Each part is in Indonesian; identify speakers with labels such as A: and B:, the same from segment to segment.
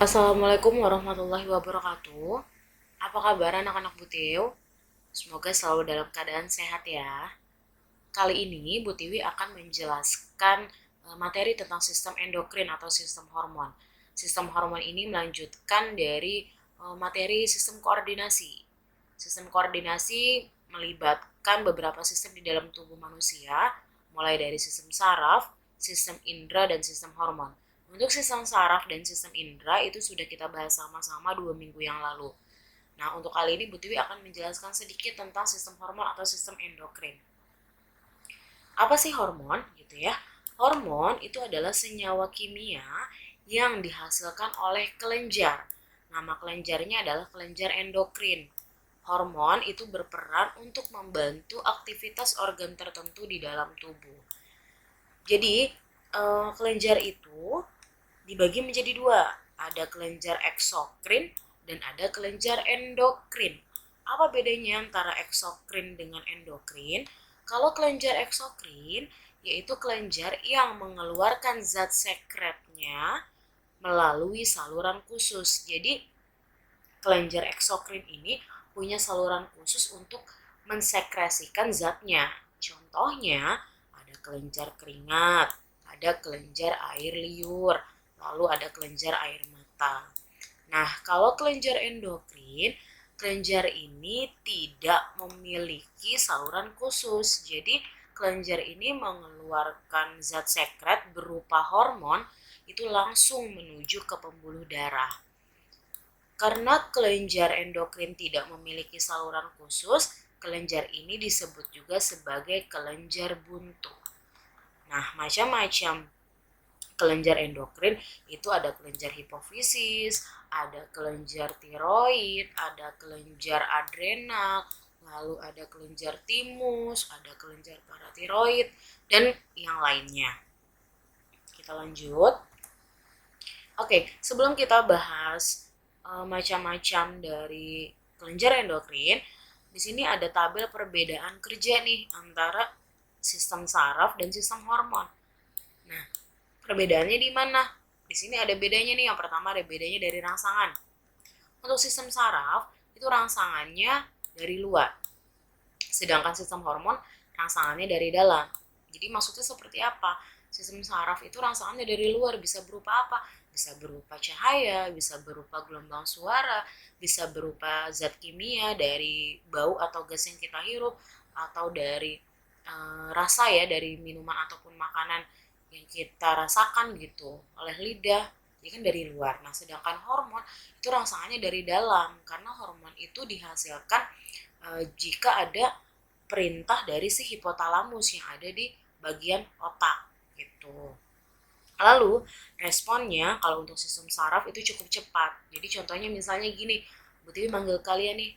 A: Assalamualaikum warahmatullahi wabarakatuh. Apa kabar anak-anak Butiw? Semoga selalu dalam keadaan sehat ya. Kali ini Bu Tiwi akan menjelaskan materi tentang sistem endokrin atau sistem hormon. Sistem hormon ini melanjutkan dari materi sistem koordinasi. Sistem koordinasi melibatkan beberapa sistem di dalam tubuh manusia, mulai dari sistem saraf, sistem indera, dan sistem hormon. Untuk sistem saraf dan sistem indera itu sudah kita bahas sama-sama 2 minggu yang lalu. Nah, untuk kali ini Bu Tiwi akan menjelaskan sedikit tentang sistem hormon atau sistem endokrin. Apa sih hormon gitu ya? Hormon itu adalah senyawa kimia yang dihasilkan oleh kelenjar. Nama kelenjarnya adalah kelenjar endokrin. Hormon itu berperan untuk membantu aktivitas organ tertentu di dalam tubuh. Jadi, kelenjar itu dibagi menjadi dua. Ada kelenjar eksokrin dan ada kelenjar endokrin. Apa bedanya antara eksokrin dengan endokrin? Kalau kelenjar eksokrin yaitu kelenjar yang mengeluarkan zat sekretnya melalui saluran khusus. Jadi kelenjar eksokrin ini punya saluran khusus untuk mensekresikan zatnya. Contohnya ada kelenjar keringat, ada kelenjar air liur, lalu ada kelenjar air mata. Nah, kalau kelenjar endokrin, kelenjar ini tidak memiliki saluran khusus. Jadi, kelenjar ini mengeluarkan zat sekret berupa hormon itu langsung menuju ke pembuluh darah. Karena kelenjar endokrin tidak memiliki saluran khusus, kelenjar ini disebut juga sebagai kelenjar buntu. Nah, macam-macam kelenjar endokrin itu ada kelenjar hipofisis, ada kelenjar tiroid, ada kelenjar adrenal, lalu ada kelenjar timus, ada kelenjar paratiroid, dan yang lainnya. Kita lanjut. Oke, sebelum kita bahas macam-macam dari kelenjar endokrin, di sini ada tabel perbedaan kerja nih antara sistem saraf dan sistem hormon. Nah, perbedaannya di mana? Di sini ada bedanya nih. Yang pertama ada bedanya dari rangsangan. Untuk sistem saraf, itu rangsangannya dari luar. Sedangkan sistem hormon rangsangannya dari dalam. Jadi maksudnya seperti apa? Sistem saraf itu rangsangannya dari luar, bisa berupa apa? Bisa berupa cahaya, bisa berupa gelombang suara, bisa berupa zat kimia dari bau atau gas yang kita hirup, atau dari rasa ya, dari minuman ataupun makanan yang kita rasakan gitu oleh lidah. Jadi kan dari luar. Nah, sedangkan hormon itu rangsangannya dari dalam, karena hormon itu dihasilkan jika ada perintah dari si hipotalamus yang ada di bagian otak gitu. Lalu responnya kalau untuk sistem saraf itu cukup cepat. Jadi contohnya misalnya gini, Bu Tiwi manggil kalian nih,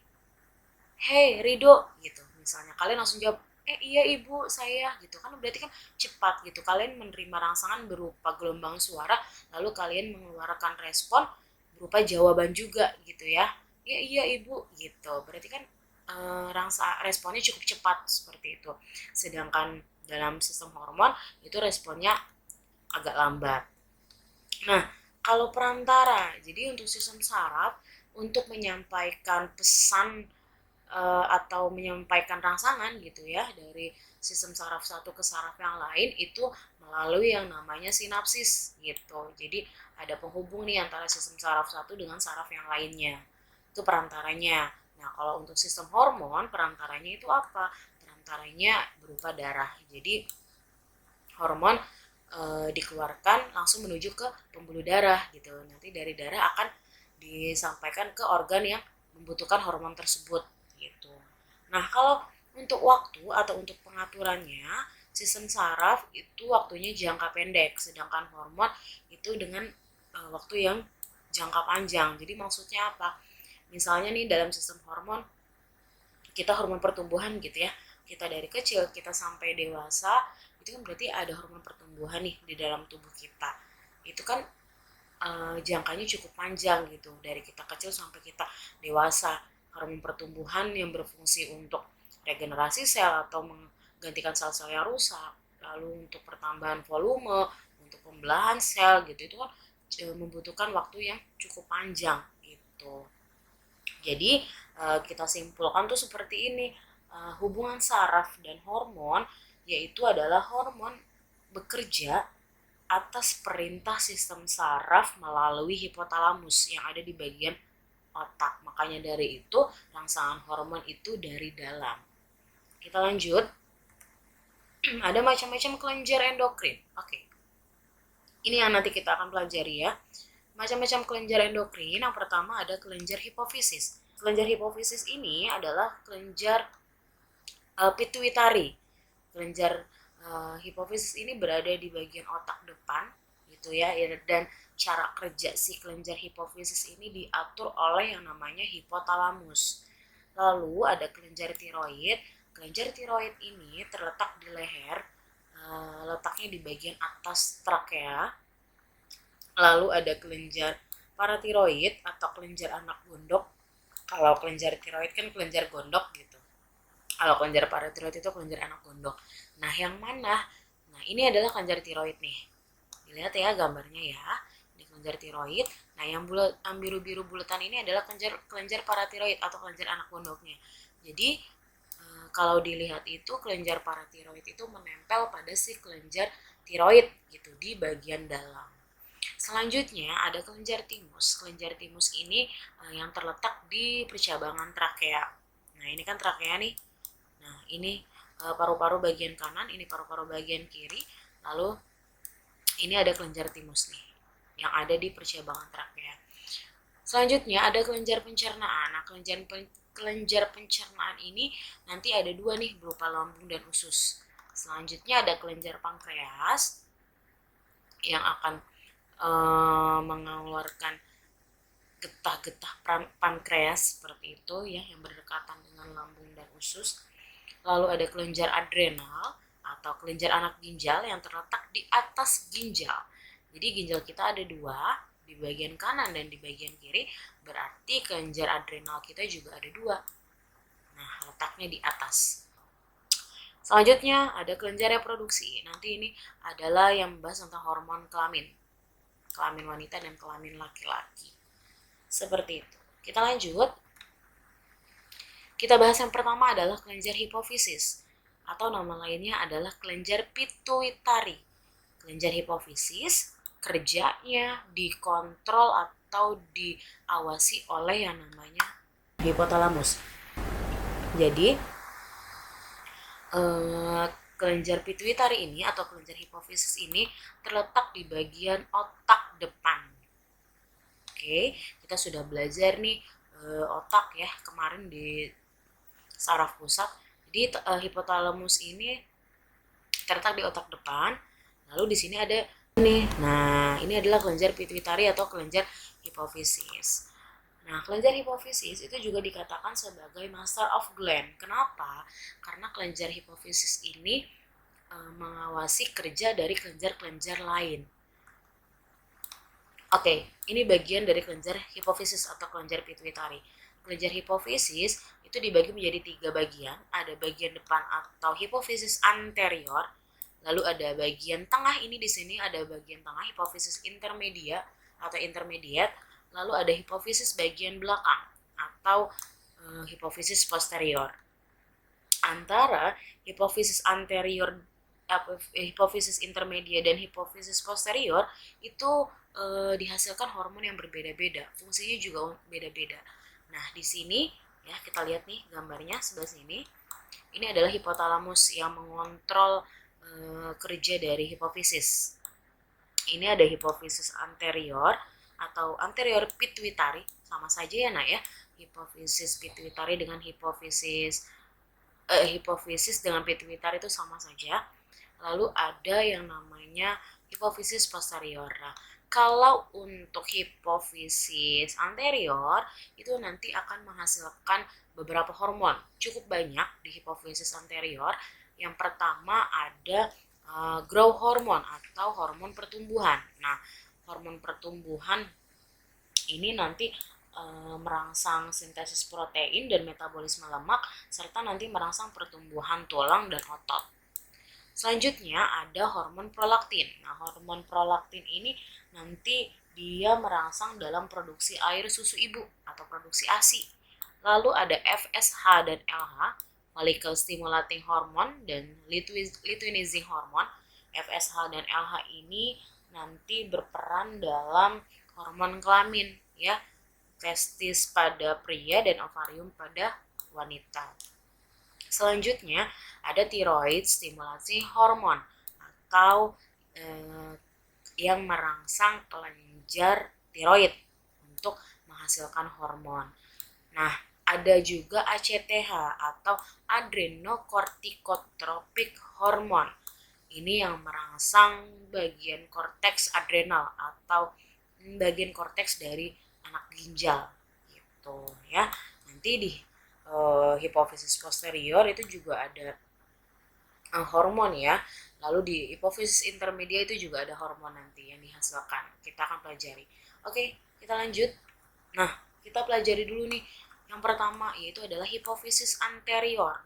A: hey Rido gitu. Misalnya kalian langsung jawab, iya ibu saya gitu kan, berarti kan cepat gitu. Kalian menerima rangsangan berupa gelombang suara, lalu kalian mengeluarkan respon berupa jawaban juga gitu ya. Iya ibu gitu. Berarti kan responnya cukup cepat seperti itu. Sedangkan dalam sistem hormon itu responnya agak lambat. Nah, kalau perantara, jadi untuk sistem saraf untuk menyampaikan pesan atau menyampaikan rangsangan gitu ya dari sistem saraf satu ke saraf yang lain itu melalui yang namanya sinapsis gitu. Jadi ada penghubung nih antara sistem saraf satu dengan saraf yang lainnya. Itu perantaranya. Nah, kalau untuk sistem hormon, perantaranya itu apa? Perantaranya berupa darah. Jadi hormon dikeluarkan langsung menuju ke pembuluh darah gitu. Nanti dari darah akan disampaikan ke organ yang membutuhkan hormon tersebut gitu. Nah, kalau untuk waktu atau untuk pengaturannya, sistem saraf itu waktunya jangka pendek, sedangkan hormon itu dengan waktu yang jangka panjang. Jadi maksudnya apa? Misalnya nih dalam sistem hormon, kita hormon pertumbuhan gitu ya. Kita dari kecil, kita sampai dewasa, itu kan berarti ada hormon pertumbuhan nih di dalam tubuh kita. Itu kan jangkanya cukup panjang gitu, dari kita kecil sampai kita dewasa. Hormon pertumbuhan yang berfungsi untuk regenerasi sel atau menggantikan sel-sel yang rusak, lalu untuk pertambahan volume, untuk pembelahan sel gitu, itu kan membutuhkan waktu yang cukup panjang gitu. Jadi kita simpulkan tuh seperti ini, hubungan saraf dan hormon yaitu adalah hormon bekerja atas perintah sistem saraf melalui hipotalamus yang ada di bagian otak. Makanya dari itu rangsangan hormon itu dari dalam. Kita lanjut. Ada macam-macam kelenjar endokrin. Oke. Ini yang nanti kita akan pelajari ya. Macam-macam kelenjar endokrin, yang pertama ada kelenjar hipofisis. Kelenjar hipofisis ini adalah kelenjar pituitari. Kelenjar hipofisis ini berada di bagian otak depan gitu ya, dan cara kerja si kelenjar hipofisis ini diatur oleh yang namanya hipotalamus. Lalu ada kelenjar tiroid. Kelenjar tiroid ini terletak di leher, letaknya di bagian atas trakea. Lalu ada kelenjar paratiroid atau kelenjar anak gondok. Kalau kelenjar tiroid kan kelenjar gondok gitu. Kalau kelenjar paratiroid itu kelenjar anak gondok. Nah, yang mana? Nah, ini adalah kelenjar tiroid nih. Dilihat ya gambarnya ya. Ini kelenjar tiroid. Nah, yang biru-biru bulatan ini adalah kelenjar paratiroid atau kelenjar anak gondoknya. Jadi, kalau dilihat itu kelenjar paratiroid itu menempel pada si kelenjar tiroid gitu di bagian dalam. Selanjutnya ada kelenjar timus. Kelenjar timus ini yang terletak di percabangan trakea. Nah, ini kan trakea nih. Nah, ini paru-paru bagian kanan, ini paru-paru bagian kiri. Lalu ini ada kelenjar timus nih yang ada di percabangan trakea. Selanjutnya ada kelenjar pencernaan. Nah, kelenjar pencernaan ini nanti ada dua nih, berupa lambung dan usus. Selanjutnya ada kelenjar pankreas yang akan mengeluarkan getah-getah pankreas seperti itu ya, yang berdekatan dengan lambung dan usus. Lalu ada kelenjar adrenal atau kelenjar anak ginjal yang terletak di atas ginjal. Jadi ginjal kita ada dua, di bagian kanan dan di bagian kiri, berarti kelenjar adrenal kita juga ada dua. Nah, letaknya di atas. Selanjutnya ada kelenjar reproduksi. Nanti ini adalah yang membahas tentang hormon kelamin wanita dan kelamin laki-laki. Seperti itu. Kita lanjut. Kita bahas yang pertama adalah kelenjar hipofisis, atau nama lainnya adalah kelenjar pituitari. Kelenjar hipofisis kerjanya dikontrol atau diawasi oleh yang namanya hipotalamus. Jadi kelenjar pituitari ini atau kelenjar hipofisis ini terletak di bagian otak depan. Oke, kita sudah belajar nih otak ya kemarin di saraf pusat. Jadi hipotalamus ini terletak di otak depan. Lalu di sini ada nih. Nah, ini adalah kelenjar pituitari atau kelenjar hipofisis. Nah, kelenjar hipofisis itu juga dikatakan sebagai master of gland. Kenapa? Karena kelenjar hipofisis ini mengawasi kerja dari kelenjar-kelenjar lain. Oke, ini bagian dari kelenjar hipofisis atau kelenjar pituitari. Kelenjar hipofisis itu dibagi menjadi 3 bagian. Ada bagian depan atau hipofisis anterior, lalu ada bagian tengah, ini di sini ada bagian tengah hipofisis intermedia atau intermediate, lalu ada hipofisis bagian belakang atau hipofisis posterior. Antara hipofisis anterior, hipofisis intermedia dan hipofisis posterior itu dihasilkan hormon yang berbeda-beda, fungsinya juga beda-beda. Nah, di sini ya kita lihat nih gambarnya sebelah sini. Ini adalah hipotalamus yang mengontrol kerja dari hipofisis. Ini ada hipofisis anterior atau anterior pituitari, sama saja ya nak ya. Hipofisis pituitari dengan hipofisis dengan pituitari itu sama saja. Lalu ada yang namanya hipofisis posterior. Nah, kalau untuk hipofisis anterior itu nanti akan menghasilkan beberapa hormon, cukup banyak di hipofisis anterior. Yang pertama ada growth hormone atau hormon pertumbuhan. Nah, hormon pertumbuhan ini nanti merangsang sintesis protein dan metabolisme lemak, serta nanti merangsang pertumbuhan tulang dan otot. Selanjutnya ada hormon prolaktin. Nah, hormon prolaktin ini nanti dia merangsang dalam produksi air susu ibu atau produksi ASI. Lalu ada FSH dan LH, follicle stimulating hormone dan luteinizing hormone. FSH dan LH ini nanti berperan dalam hormon kelamin, ya, testis pada pria dan ovarium pada wanita. Selanjutnya ada thyroid stimulating hormone atau yang merangsang kelenjar tiroid untuk menghasilkan hormon. Nah, ada juga ACTH atau adrenocorticotropic hormone. Ini yang merangsang bagian korteks adrenal atau bagian korteks dari anak ginjal gitu ya. Nanti di hipofisis posterior itu juga ada hormon ya. Lalu di hipofisis intermedia itu juga ada hormon nanti yang dihasilkan. Kita akan pelajari. Oke, kita lanjut. Nah, kita pelajari dulu nih. Yang pertama yaitu adalah hipofisis anterior.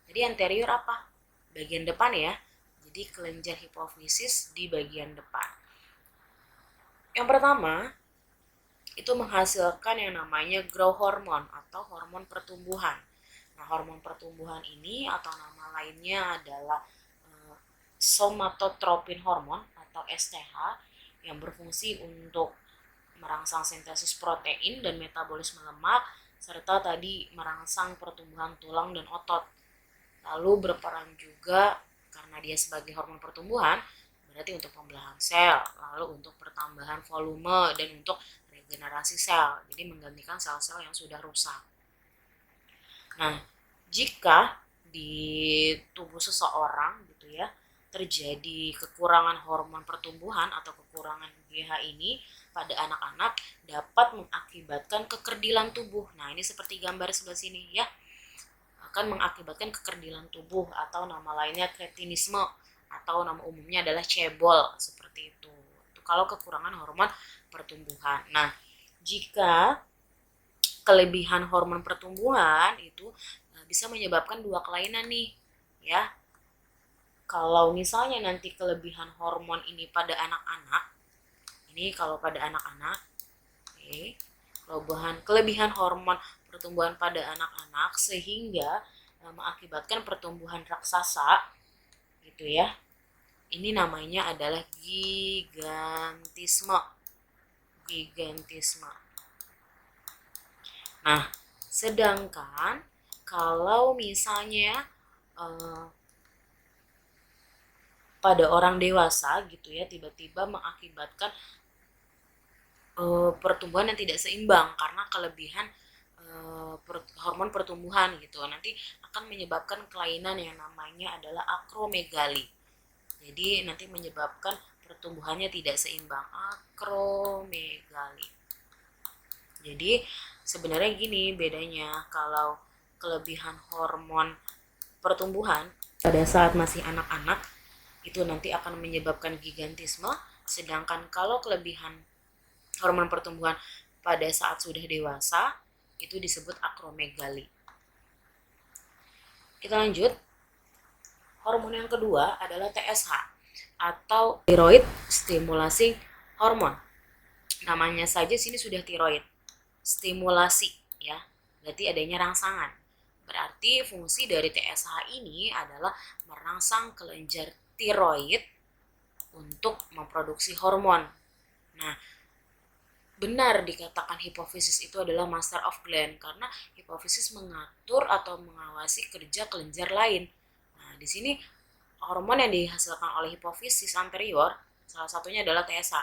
A: Jadi anterior apa? Bagian depan ya. Jadi kelenjar hipofisis di bagian depan. Yang pertama itu menghasilkan yang namanya growth hormone atau hormon pertumbuhan. Nah, hormon pertumbuhan ini atau nama lainnya adalah somatotropin hormone atau STH yang berfungsi untuk merangsang sintesis protein dan metabolisme lemak serta tadi merangsang pertumbuhan tulang dan otot. Lalu berperan juga karena dia sebagai hormon pertumbuhan berarti untuk pembelahan sel, lalu untuk pertambahan volume dan untuk regenerasi sel. Jadi menggantikan sel-sel yang sudah rusak. Nah, jika di tubuh seseorang gitu ya terjadi kekurangan hormon pertumbuhan atau kekurangan GH ini pada anak-anak dapat mengakibatkan kekerdilan tubuh. Nah, ini seperti gambar sebelah sini ya. Akan mengakibatkan kekerdilan tubuh atau nama lainnya kretinisme atau nama umumnya adalah cebol seperti itu. Itu kalau kekurangan hormon pertumbuhan. Nah, jika kelebihan hormon pertumbuhan itu bisa menyebabkan dua kelainan nih ya. Kalau misalnya nanti kelebihan hormon ini pada anak-anak, ini kalau pada anak-anak, kelebihan hormon pertumbuhan pada anak-anak sehingga mengakibatkan pertumbuhan raksasa, gitu ya. Ini namanya adalah gigantisme. Nah, sedangkan kalau misalnya pada orang dewasa gitu ya tiba-tiba mengakibatkan pertumbuhan yang tidak seimbang karena kelebihan hormon pertumbuhan gitu, nanti akan menyebabkan kelainan yang namanya adalah akromegali. Jadi nanti menyebabkan pertumbuhannya tidak seimbang, akromegali. Jadi sebenarnya gini bedanya, kalau kelebihan hormon pertumbuhan pada saat masih anak-anak itu nanti akan menyebabkan gigantisme, sedangkan kalau kelebihan hormon pertumbuhan pada saat sudah dewasa itu disebut akromegali. Kita lanjut. Hormon yang kedua adalah TSH atau thyroid stimulating hormone. Namanya saja sini sudah thyroid stimulasi ya, berarti adanya rangsangan. Berarti fungsi dari TSH ini adalah merangsang kelenjar tiroid untuk memproduksi hormon. Nah, benar dikatakan hipofisis itu adalah master of gland karena hipofisis mengatur atau mengawasi kerja kelenjar lain. Nah, di sini hormon yang dihasilkan oleh hipofisis anterior salah satunya adalah TSH.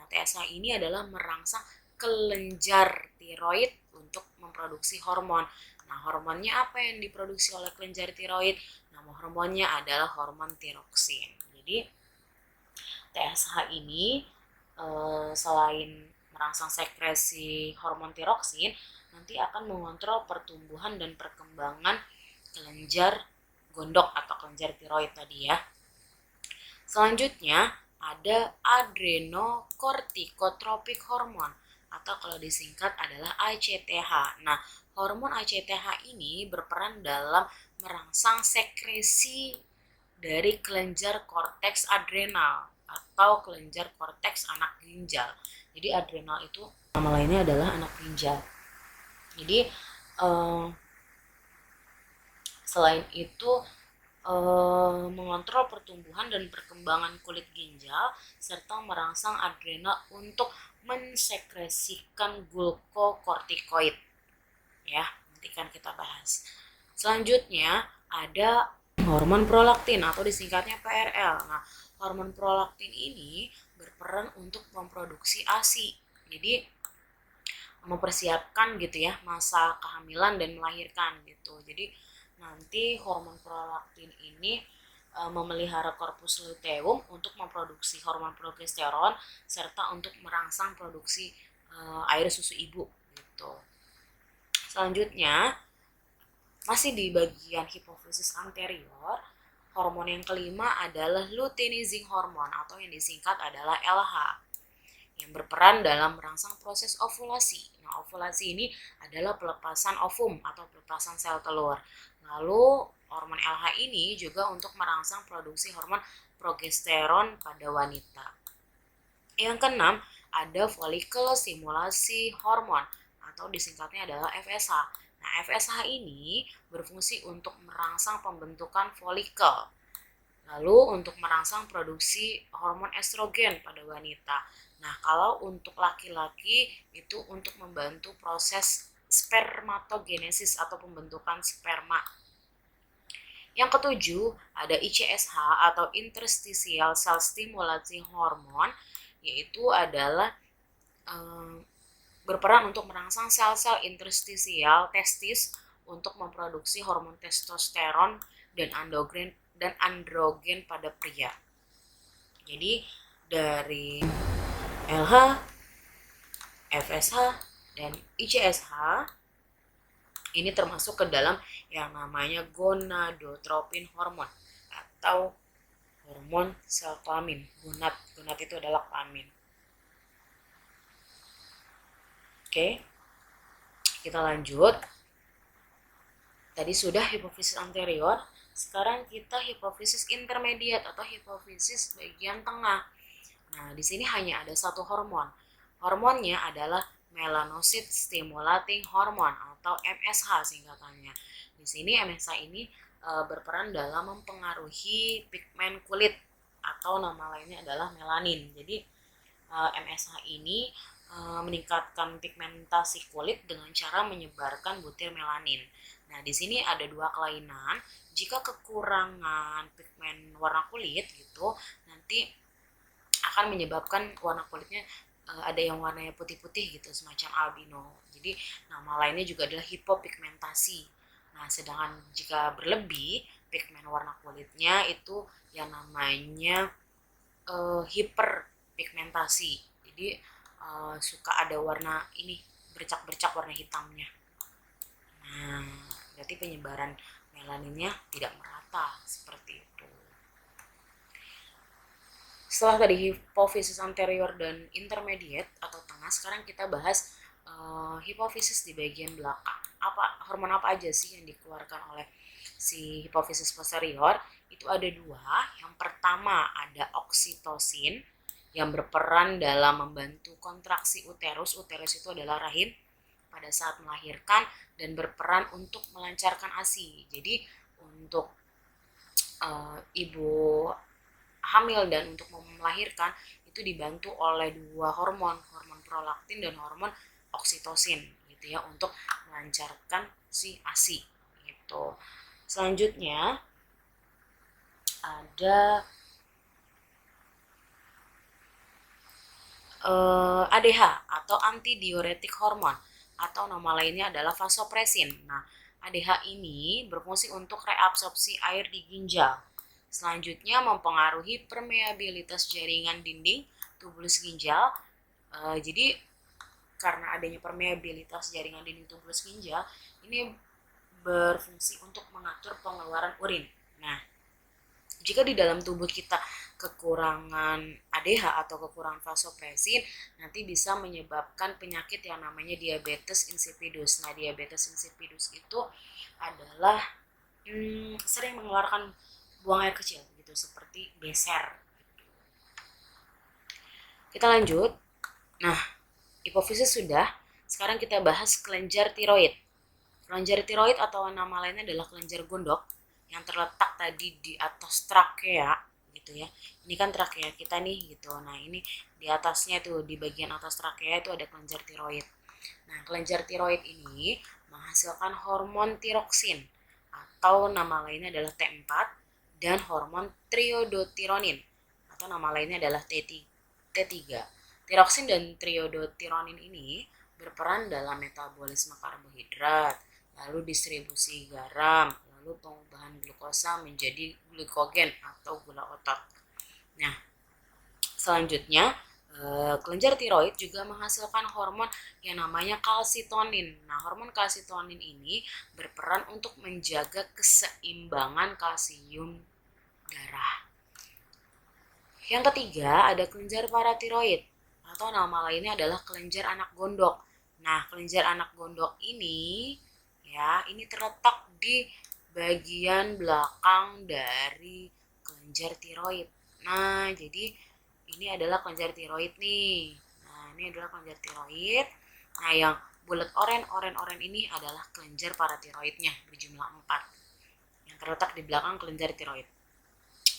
A: Nah, TSH ini adalah merangsang kelenjar tiroid untuk memproduksi hormon. Nah, hormonnya apa yang diproduksi oleh kelenjar tiroid? Nama hormonnya adalah hormon tiroksin. Jadi TSH ini selain merangsang sekresi hormon tiroksin, nanti akan mengontrol pertumbuhan dan perkembangan kelenjar gondok atau kelenjar tiroid tadi ya. Selanjutnya ada adrenocorticotropic hormone atau kalau disingkat adalah ACTH. Nah, hormon ACTH ini berperan dalam merangsang sekresi dari kelenjar korteks adrenal atau kelenjar korteks anak ginjal. Jadi adrenal itu nama lainnya adalah anak ginjal. Jadi selain itu mengontrol pertumbuhan dan perkembangan kulit ginjal serta merangsang adrenal untuk mensekresikan glukokortikoid. Ya, nanti kan kita bahas. Selanjutnya ada hormon prolaktin atau disingkatnya PRL. Nah, hormon prolaktin ini berperan untuk memproduksi ASI. Jadi mempersiapkan gitu ya masa kehamilan dan melahirkan gitu. Jadi nanti hormon prolaktin ini memelihara korpus luteum untuk memproduksi hormon progesteron serta untuk merangsang produksi air susu ibu gitu. Selanjutnya masih di bagian hipofisis anterior, hormon yang kelima adalah luteinizing hormone atau yang disingkat adalah LH yang berperan dalam merangsang proses ovulasi. Nah, ovulasi ini adalah pelepasan ovum atau pelepasan sel telur. Lalu hormon LH ini juga untuk merangsang produksi hormon progesteron pada wanita. Yang keenam ada follicle stimulasi hormone atau disingkatnya adalah FSH. Nah, FSH ini berfungsi untuk merangsang pembentukan folikel. Lalu untuk merangsang produksi hormon estrogen pada wanita. Nah, kalau untuk laki-laki itu untuk membantu proses spermatogenesis atau pembentukan sperma. Yang ketujuh, ada ICSH atau interstitial cell stimulating hormone, yaitu adalah berperan untuk merangsang sel-sel interstisial testis untuk memproduksi hormon testosteron dan androgen pada pria. Jadi dari LH, FSH, dan ICSH ini termasuk ke dalam yang namanya gonadotropin hormon atau hormon sel kelamin. Gonad itu adalah kelamin. Oke, kita lanjut. Tadi sudah hipofisis anterior, sekarang kita hipofisis intermediate atau hipofisis bagian tengah. Nah, di sini hanya ada satu hormon. Hormonnya adalah melanocyte stimulating hormone atau MSH singkatannya. Di sini MSH ini berperan dalam mempengaruhi pigmen kulit atau nama lainnya adalah melanin. Jadi MSH ini meningkatkan pigmentasi kulit dengan cara menyebarkan butir melanin. Nah, di sini ada dua kelainan. Jika kekurangan pigmen warna kulit gitu, nanti akan menyebabkan warna kulitnya ada yang warnanya putih-putih gitu, semacam albino. Jadi nama lainnya juga adalah hipopigmentasi. Nah, sedangkan jika berlebih pigmen warna kulitnya itu yang namanya hiperpigmentasi. Jadi suka ada warna ini bercak-bercak warna hitamnya. Nah, berarti penyebaran melaninnya tidak merata seperti itu. Setelah tadi hipofisis anterior dan intermediate atau tengah, sekarang kita bahas hipofisis di bagian belakang. Hormon apa aja sih yang dikeluarkan oleh si hipofisis posterior? Itu ada dua. Yang pertama ada oksitosin yang berperan dalam membantu kontraksi uterus. Uterus itu adalah rahim pada saat melahirkan dan berperan untuk melancarkan ASI. Jadi untuk ibu hamil dan untuk melahirkan itu dibantu oleh dua hormon prolaktin dan hormon oksitosin gitu ya untuk melancarkan si ASI gitu. Selanjutnya ada ADH atau antidiuretik hormon atau nama lainnya adalah vasopresin. Nah, ADH ini berfungsi untuk reabsorpsi air di ginjal. Selanjutnya mempengaruhi permeabilitas jaringan dinding tubulus ginjal. Jadi karena adanya permeabilitas jaringan dinding tubulus ginjal, ini berfungsi untuk mengatur pengeluaran urin. Nah, jika di dalam tubuh kita kekurangan ADH atau kekurangan vasopresin, nanti bisa menyebabkan penyakit yang namanya diabetes insipidus. Nah, diabetes insipidus itu adalah sering mengeluarkan buang air kecil gitu, seperti beser. Kita lanjut. Nah, hipofisis sudah. Sekarang kita bahas kelenjar tiroid. Kelenjar tiroid atau nama lainnya adalah kelenjar gondok yang terletak tadi di atas trakea gitu ya. Ini kan trakea kita nih gitu. Nah, ini di atasnya tuh, di bagian atas trakea itu ada kelenjar tiroid. Nah, kelenjar tiroid ini menghasilkan hormon tiroksin atau nama lainnya adalah T4 dan hormon triodotironin atau nama lainnya adalah T3. Tiroksin dan triodotironin ini berperan dalam metabolisme karbohidrat, lalu distribusi garam, lalu pengubahan glukosa menjadi glikogen atau gula otot. Nah, selanjutnya kelenjar tiroid juga menghasilkan hormon yang namanya kalsitonin. Nah, hormon kalsitonin ini berperan untuk menjaga keseimbangan kalsium darah. Yang ketiga ada kelenjar paratiroid atau nama lainnya adalah kelenjar anak gondok. Nah, kelenjar anak gondok ini ya, ini terletak di bagian belakang dari kelenjar tiroid. Nah, jadi ini adalah kelenjar tiroid nih. Nah, ini adalah kelenjar tiroid. Nah, yang bulat oren ini adalah kelenjar paratiroidnya berjumlah 4 yang terletak di belakang kelenjar tiroid.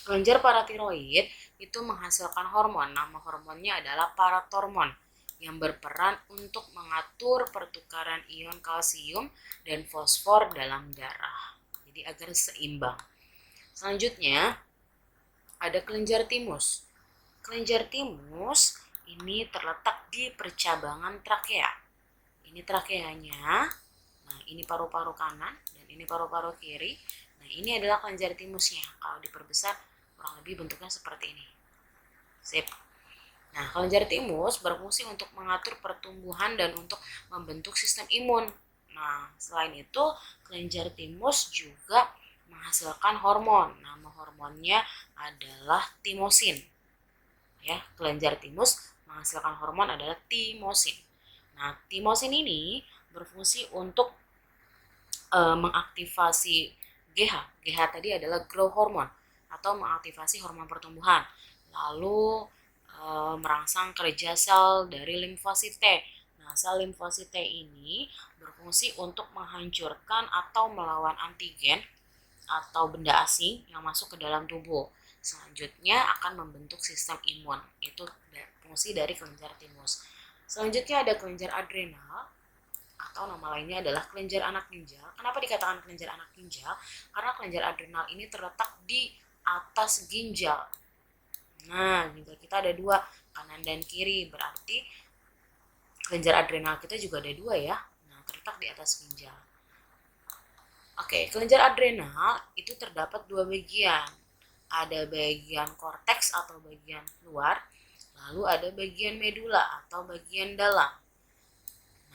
A: Kelenjar paratiroid itu menghasilkan hormon. Nama hormonnya adalah paratormon yang berperan untuk mengatur pertukaran ion kalsium dan fosfor dalam darah. Jadi agar seimbang. Selanjutnya ada kelenjar timus. Kelenjar timus ini terletak di percabangan trakea. Ini trakeanya. Nah, ini paru-paru kanan dan ini paru-paru kiri. Nah, ini adalah kelenjar timusnya. Kalau diperbesar kurang lebih bentuknya seperti ini. Sip. Nah, kelenjar timus berfungsi untuk mengatur pertumbuhan dan untuk membentuk sistem imun. Nah, selain itu, kelenjar timus juga menghasilkan hormon. Nama hormonnya adalah timosin. Ya, kelenjar timus menghasilkan hormon adalah timosin. Nah, timosin ini berfungsi untuk mengaktifasi GH. GH tadi adalah growth hormone atau mengaktifasi hormon pertumbuhan. Lalu merangsang kerja sel dari limfosit T. Nah, sel limfosit T ini berfungsi untuk menghancurkan atau melawan antigen atau benda asing yang masuk ke dalam tubuh. Selanjutnya akan membentuk sistem imun. Itu fungsi dari kelenjar timus. Selanjutnya ada kelenjar adrenal atau nama lainnya adalah kelenjar anak ginjal. Kenapa dikatakan kelenjar anak ginjal? Karena kelenjar adrenal ini terletak di atas ginjal. Nah, ginjal kita ada 2, kanan dan kiri. Berarti kelenjar adrenal kita juga ada 2 ya. Nah, terletak di atas ginjal. Oke, kelenjar adrenal itu terdapat 2 bagian. Ada bagian korteks atau bagian luar, lalu ada bagian medula atau bagian dalam.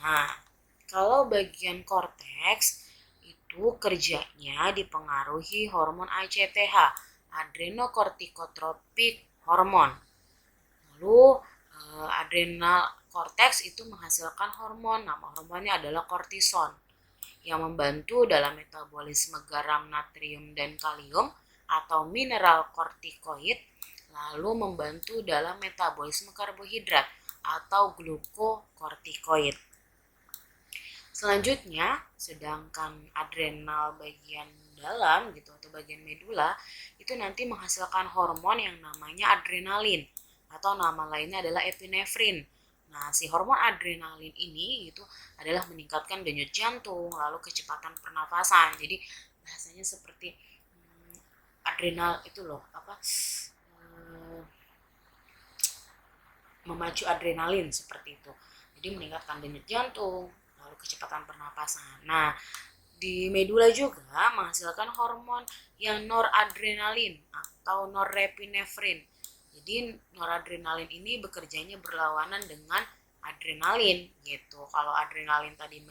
A: Nah, kalau bagian korteks itu kerjanya dipengaruhi hormon ACTH, adrenocorticotropic hormone. Lalu adrenal korteks itu menghasilkan hormon, nama hormonnya adalah kortison yang membantu dalam metabolisme garam, natrium, dan kalium atau mineral kortikoid, lalu membantu dalam metabolisme karbohidrat atau glukokortikoid. Selanjutnya, sedangkan adrenal bagian dalam gitu atau bagian medula itu nanti menghasilkan hormon yang namanya adrenalin atau nama lainnya adalah epinefrin. Nah, si hormon adrenalin ini itu adalah meningkatkan denyut jantung, lalu kecepatan pernafasan. Jadi bahasanya seperti adrenal itu loh, memacu adrenalin seperti itu. Jadi meningkatkan denyut jantung, lalu kecepatan pernapasan. Nah, di medula juga menghasilkan hormon yang noradrenalin atau norepinefrin. Jadi noradrenalin ini bekerjanya berlawanan dengan adrenalin gitu. Kalau adrenalin tadi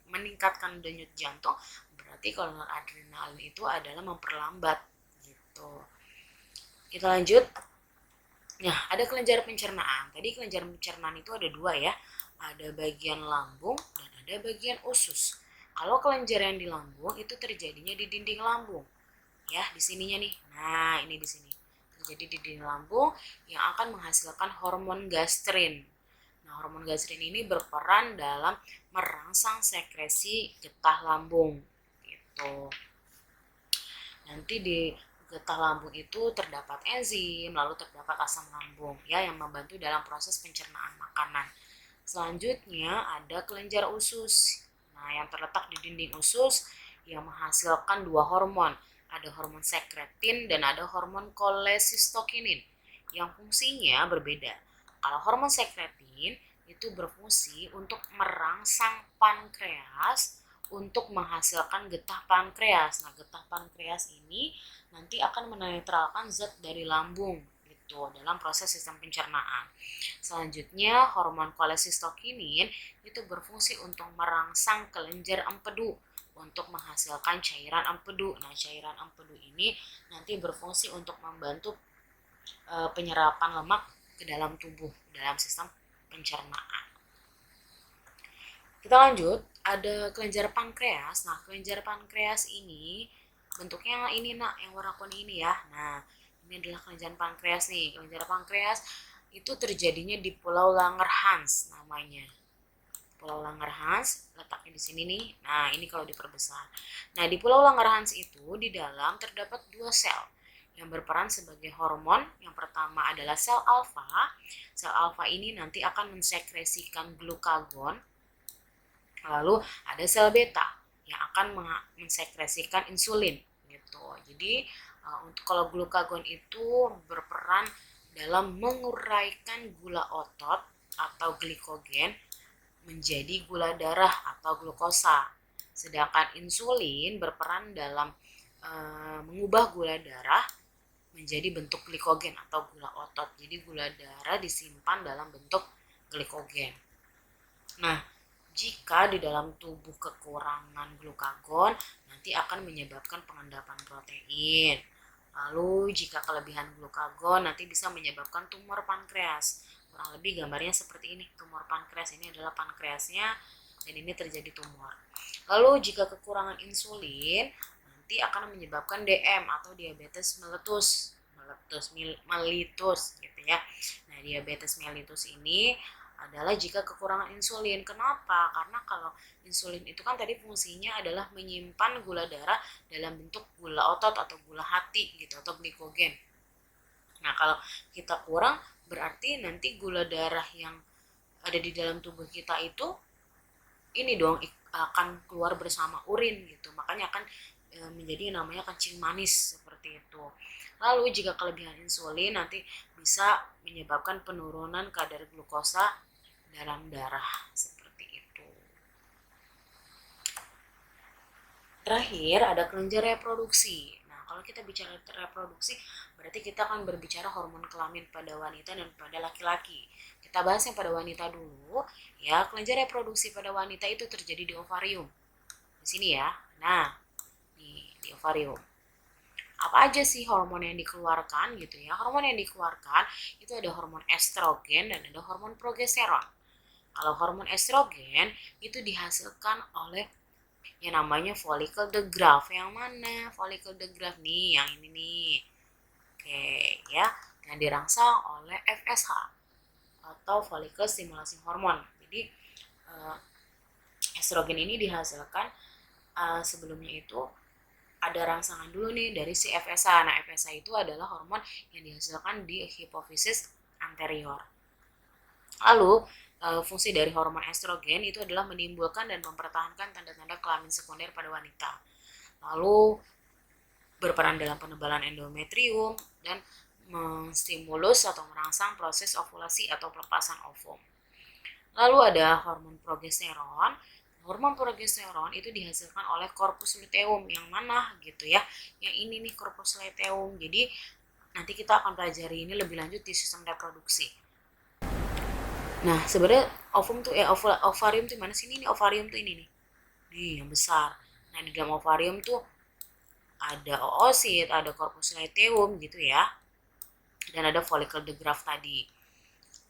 A: meningkatkan denyut jantung, berarti kalau noradrenalin itu adalah memperlambat gitu. Kita lanjut. Nah, ada kelenjar pencernaan. Tadi kelenjar pencernaan itu ada 2 ya. Ada bagian lambung dan ada bagian usus. Kalau kelenjar yang di lambung itu terjadinya di dinding lambung. Ya, di sininya nih. Nah, ini di sini. Terjadi di dinding lambung yang akan menghasilkan hormon gastrin. Nah, hormon gastrin ini berperan dalam merangsang sekresi getah lambung gitu. Nanti di getah lambung itu terdapat enzim, lalu terdapat asam lambung ya yang membantu dalam proses pencernaan makanan. Selanjutnya ada kelenjar usus. Nah, yang terletak di dinding usus yang menghasilkan dua hormon. Ada hormon sekretin dan ada hormon kolesistokinin yang fungsinya berbeda. Kalau hormon sekretin itu berfungsi untuk merangsang pankreas untuk menghasilkan getah pankreas. Nah, getah pankreas ini nanti akan menetralkan zat dari lambung gitu dalam proses sistem pencernaan. Selanjutnya, hormon kolesistokinin itu berfungsi untuk merangsang kelenjar empedu untuk menghasilkan cairan empedu. Nah, cairan empedu ini nanti berfungsi untuk membantu penyerapan lemak ke dalam tubuh dalam sistem pencernaan. Kita lanjut, ada kelenjar pankreas. Nah, kelenjar pankreas ini bentuknya ini yang warna kuning ini ya. Nah, ini adalah kelenjar pankreas nih. Kelenjar pankreas itu terjadinya di Pulau Langerhans namanya. Pulau Langerhans letaknya di sini nih. Nah, ini kalau diperbesar. Nah, di Pulau Langerhans itu di dalam terdapat dua sel yang berperan sebagai hormon. Yang pertama adalah sel alfa. Sel alfa ini nanti akan mensekresikan glukagon. Lalu ada sel beta yang akan mensekresikan insulin gitu. Jadi untuk kalau glukagon itu berperan dalam menguraikan gula otot atau glikogen menjadi gula darah atau glukosa. Sedangkan insulin berperan dalam mengubah gula darah menjadi bentuk glikogen atau gula otot. Jadi gula darah disimpan dalam bentuk glikogen. Nah, jika di dalam tubuh kekurangan glukagon, nanti akan menyebabkan pengendapan protein. Lalu jika kelebihan glukagon nanti bisa menyebabkan tumor pankreas. Kurang lebih gambarnya seperti ini. Tumor pankreas ini adalah pankreasnya dan ini terjadi tumor. Lalu jika kekurangan insulin nanti akan menyebabkan DM atau diabetes mellitus gitu ya. Nah, diabetes mellitus ini adalah jika kekurangan insulin. Kenapa? Karena kalau insulin itu kan tadi fungsinya adalah menyimpan gula darah dalam bentuk gula otot atau gula hati gitu atau glikogen. Nah, kalau kita kurang berarti nanti gula darah yang ada di dalam tubuh kita itu ini dong akan keluar bersama urin gitu. Makanya akan menjadi namanya kencing manis seperti itu. Lalu jika kelebihan insulin nanti bisa menyebabkan penurunan kadar glukosa dalam darah seperti itu. Terakhir ada kelenjar reproduksi. Nah, kalau kita bicara reproduksi berarti kita akan berbicara hormon kelamin pada wanita dan pada laki-laki. Kita bahas yang pada wanita dulu. Ya, kelenjar reproduksi pada wanita itu terjadi di ovarium. Di sini ya. Nah, di ovarium. Apa aja sih hormon yang dikeluarkan gitu ya? Hormon yang dikeluarkan itu ada hormon estrogen dan ada hormon progesteron. Kalau hormon estrogen itu dihasilkan oleh yang namanya follicle de Graaff. Yang mana? Follicle de Graaff nih, yang ini nih. Oke, ya. Yang dirangsang oleh FSH atau follicle stimulating hormone. Jadi estrogen ini dihasilkan sebelumnya itu ada rangsangan dulu nih dari si FSH. Nah, FSH itu adalah hormon yang dihasilkan di hipofisis anterior. Lalu, fungsi dari hormon estrogen itu adalah menimbulkan dan mempertahankan tanda-tanda kelamin sekunder pada wanita. Lalu, berperan dalam penebalan endometrium dan menstimulus atau merangsang proses ovulasi atau pelepasan ovum. Lalu ada hormon progesteron. Hormon progesteron itu dihasilkan oleh corpus luteum yang mana gitu ya. Yang ini nih corpus luteum. Jadi nanti kita akan pelajari ini lebih lanjut di sistem reproduksi. Nah, sebenarnya ovarium tuh mana sih ini? Ovarium tuh ini nih. Nih, yang besar. Nah, di dalam ovarium tuh ada oosit, ada corpus luteum gitu ya. Dan ada follicle de Graaff tadi.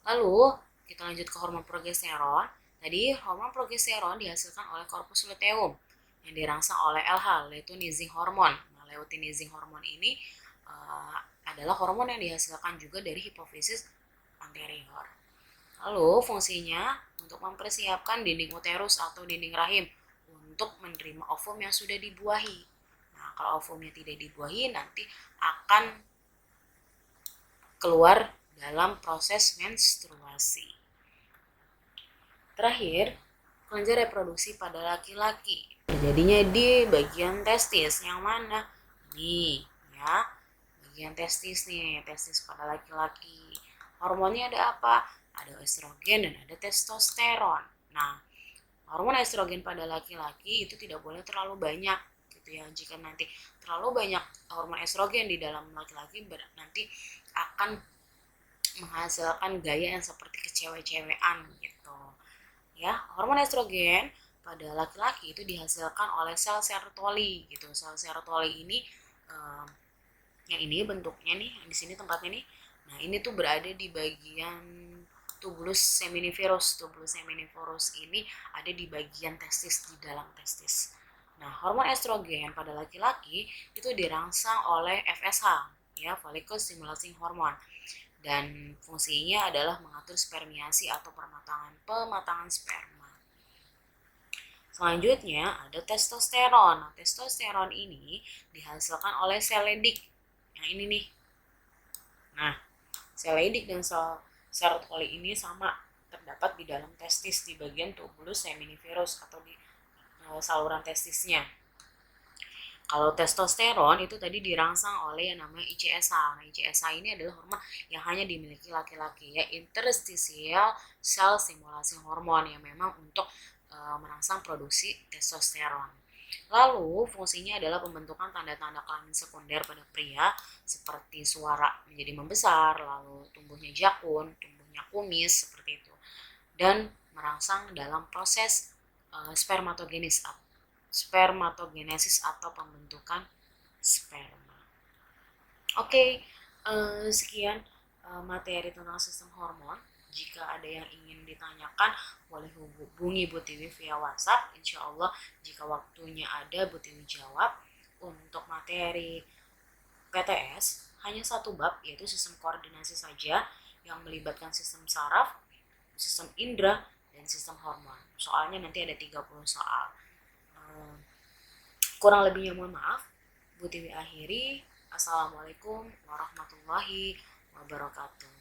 A: Lalu, kita lanjut ke hormon progesteron. Tadi, hormon progesteron dihasilkan oleh corpus luteum yang dirangsang oleh LH, luteinizing hormone. Nah, luteinizing hormone ini adalah hormon yang dihasilkan juga dari hipofisis anterior. Lalu fungsinya untuk mempersiapkan dinding uterus atau dinding rahim untuk menerima ovum yang sudah dibuahi. Nah, kalau ovumnya tidak dibuahi nanti akan keluar dalam proses menstruasi. Terakhir, kelenjar reproduksi pada laki-laki terjadinya di bagian testis. Yang mana? Nih, ya. Bagian testis nih, testis pada laki-laki. Hormonnya ada apa? Ada estrogen dan ada testosteron. Nah, hormon estrogen pada laki-laki itu tidak boleh terlalu banyak gitu ya. Jika nanti terlalu banyak hormon estrogen di dalam laki-laki nanti akan menghasilkan gaya yang seperti kecewe-cewean gitu. Ya, hormon estrogen pada laki-laki itu dihasilkan oleh sel sertoli gitu. Sel sertoli ini yang ini bentuknya nih, di sini tempatnya nih. Nah, ini tuh berada di bagian tubulus seminiferus. Tubulus seminiferus ini ada di bagian testis, di dalam testis. Nah, hormon estrogen pada laki-laki itu dirangsang oleh FSH, ya, follicle stimulating hormone. Dan fungsinya adalah mengatur spermiasi atau pematangan sperma. Selanjutnya ada testosteron. Nah, testosteron ini dihasilkan oleh sel Leydig. Yang ini nih. Nah, sel Leydig dan sel sertoli ini sama terdapat di dalam testis di bagian tubulus seminiferus atau di saluran testisnya. Kalau testosteron itu tadi dirangsang oleh yang namanya ICSA. Nah, ICSA ini adalah hormon yang hanya dimiliki laki-laki, ya, interstitial cell stimulation hormone, yang memang untuk merangsang produksi testosteron. Lalu fungsinya adalah pembentukan tanda-tanda kelamin sekunder pada pria seperti suara menjadi membesar, lalu tumbuhnya jakun, tumbuhnya kumis seperti itu, dan merangsang dalam proses spermatogenesis atau pembentukan sperma. Oke, sekian materi tentang sistem hormon. Jika ada yang ingin ditanyakan, boleh hubungi Bu Tiwi via WhatsApp. Insya Allah, jika waktunya ada, Bu Tiwi jawab. Untuk materi PTS, hanya satu bab, yaitu sistem koordinasi saja, yang melibatkan sistem saraf, sistem indera, dan sistem hormon. Soalnya nanti ada 30 soal. Kurang lebihnya mohon maaf. Bu Tiwi akhiri. Assalamualaikum warahmatullahi wabarakatuh.